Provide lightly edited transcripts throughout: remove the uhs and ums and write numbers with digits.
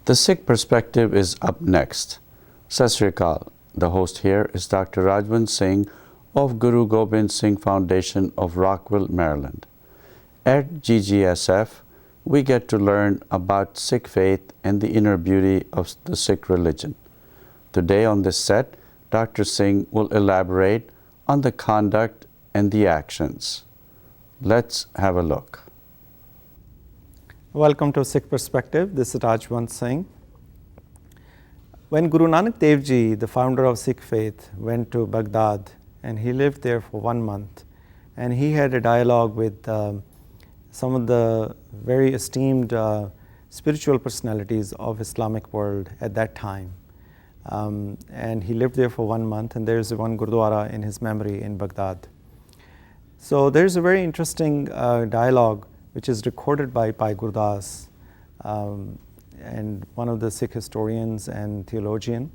The Sikh Perspective is up next. Sat Sri Akal. The host here is Dr. Rajwant Singh of Guru Gobind Singh Foundation of Rockville, Maryland. At GGSF, we get to learn about Sikh faith and the inner beauty of the Sikh religion. Today on this set, Dr. Singh will elaborate on the conduct and the actions. Let's have a look. Welcome to Sikh Perspective. This is Rajwant Singh. When Guru Nanak Dev Ji, the founder of Sikh faith, went to Baghdad and he lived there for 1 month, and he had a dialogue with some of the very esteemed spiritual personalities of Islamic world at that time. And he lived there for 1 month, and there's one Gurdwara in his memory in Baghdad. So there's a very interesting dialogue which is recorded by Bhai Gurdas, and one of the Sikh historians and theologian.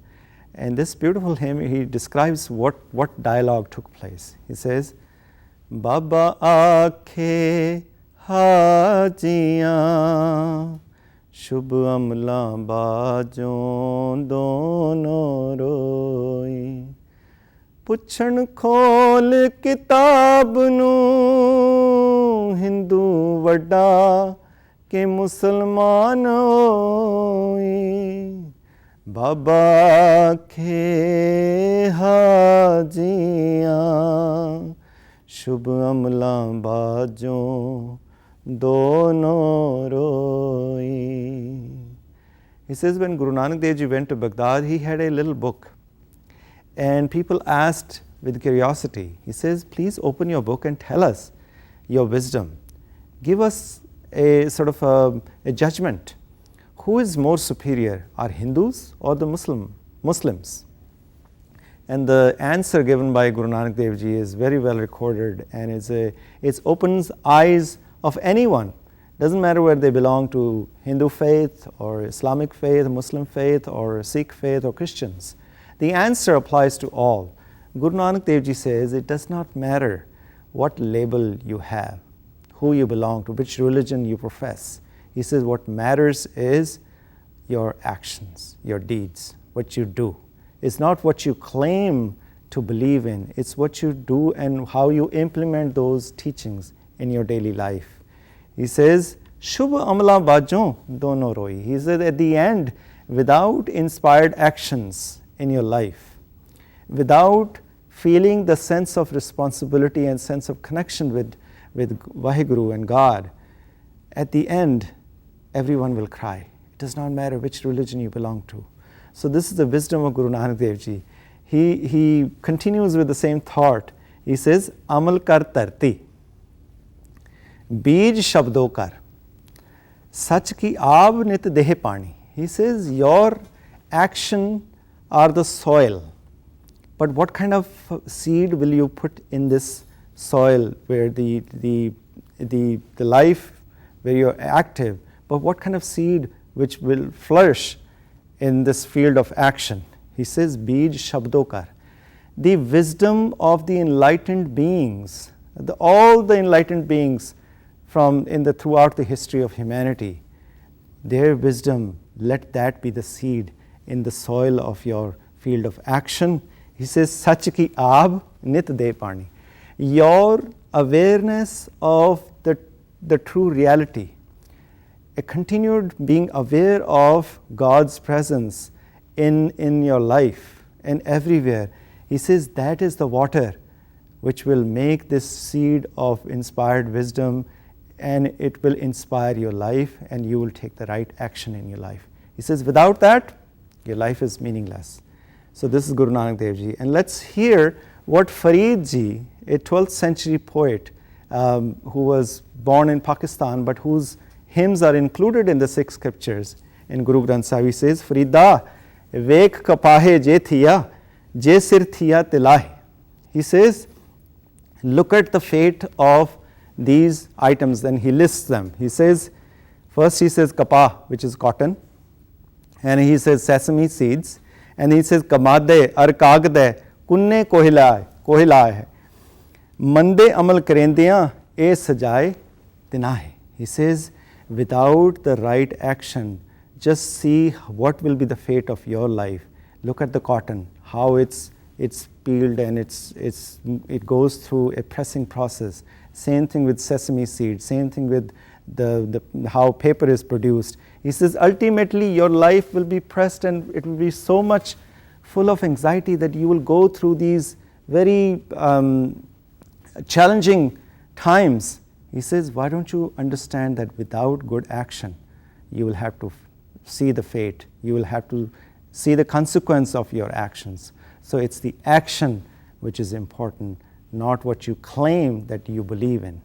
And this beautiful hymn, he describes what dialogue took place. He says, Baba aakhe hajiyan, shubh amla bajon dono roi, ਪੁੱਛਣ ਖੋਲ ਕਿਤਾਬ ਨੂੰ ਹਿੰਦੂ ਵੱਡਾ ਕਿ ਮੁਸਲਮਾਨ ਹੋਈ ਬਾਬਾ ਆਖੇ ਹਾਜੀਆਂ ਸ਼ੁਭ ਅਮਲਾਂ ਬਾਝੋਂ ਦੋਨੋਂ ਰੋਈ. He says when Guru Nanak Dev Ji went to Baghdad, he had a little book. And people asked with curiosity, he says, please open your book and tell us your wisdom. Give us a sort of a judgment. Who is more superior, are Hindus or the Muslims? And the answer given by Guru Nanak Dev Ji is very well recorded, and it opens eyes of anyone. Doesn't matter whether they belong to Hindu faith or Islamic faith, Muslim faith or Sikh faith or Christians. The answer applies to all. Guru Nanak Dev Ji says it does not matter what label you have, who you belong to, which religion you profess. He says what matters is your actions, your deeds, what you do. It's not what you claim to believe in, it's what you do and how you implement those teachings in your daily life. He says, Shubh amla bajon dono roi. He said at the end, without inspired actions in your life, without feeling the sense of responsibility and sense of connection with Vaheguru and God, at the end, everyone will cry. It does not matter which religion you belong to. So this is the wisdom of Guru Nanak Dev Ji. He continues with the same thought. He says, Amal kar tarti, Bij shabdo kar, Sach ki aab nit deh pani. He says, your action are the soil, but what kind of seed will you put in this soil where the life where you're active, but what kind of seed which will flourish in this field of action? He says, Bij Shabdokar. The wisdom of the enlightened beings, all the enlightened beings throughout the history of humanity, their wisdom, let that be the seed in the soil of your field of action. He says, Sach ki aab nit de pani. Your awareness of the true reality, a continued being aware of God's presence in your life and everywhere. He says that is the water which will make this seed of inspired wisdom, and it will inspire your life and you will take the right action in your life. He says without that, your life is meaningless. So this is Guru Nanak Dev Ji. And let's hear what Farid Ji, a 12th century poet who was born in Pakistan but whose hymns are included in the Sikh scriptures in Guru Granth Sahib, he says, Farida, vek kapahe je thiya, je sir thiya tilahe. He says, look at the fate of these items, then he lists them. He says, first he says kapah, which is cotton, and he says sesame seeds, and he says kamade ar kagde kunne kohila hai, mande amal karendiyan e sajaye tinahe. He says without the right action, just see what will be the fate of your life. Look at the cotton, how it's peeled and it goes through a pressing process. Same thing with sesame seeds, same thing with how paper is produced. He says ultimately your life will be pressed and it will be so much full of anxiety that you will go through these very challenging times. He says, why don't you understand that without good action, you will have to see the fate, you will have to see the consequence of your actions. So it's the action which is important, not what you claim that you believe in.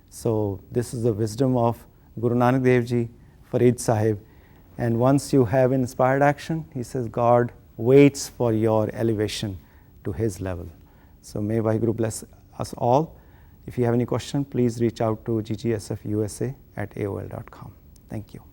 So this is the wisdom of Guru Nanak Dev Ji, Farid Sahib. And once you have inspired action, he says God waits for your elevation to his level. So may Vaheguru bless us all. If you have any question, please reach out to ggsusa@aol.com. Thank you.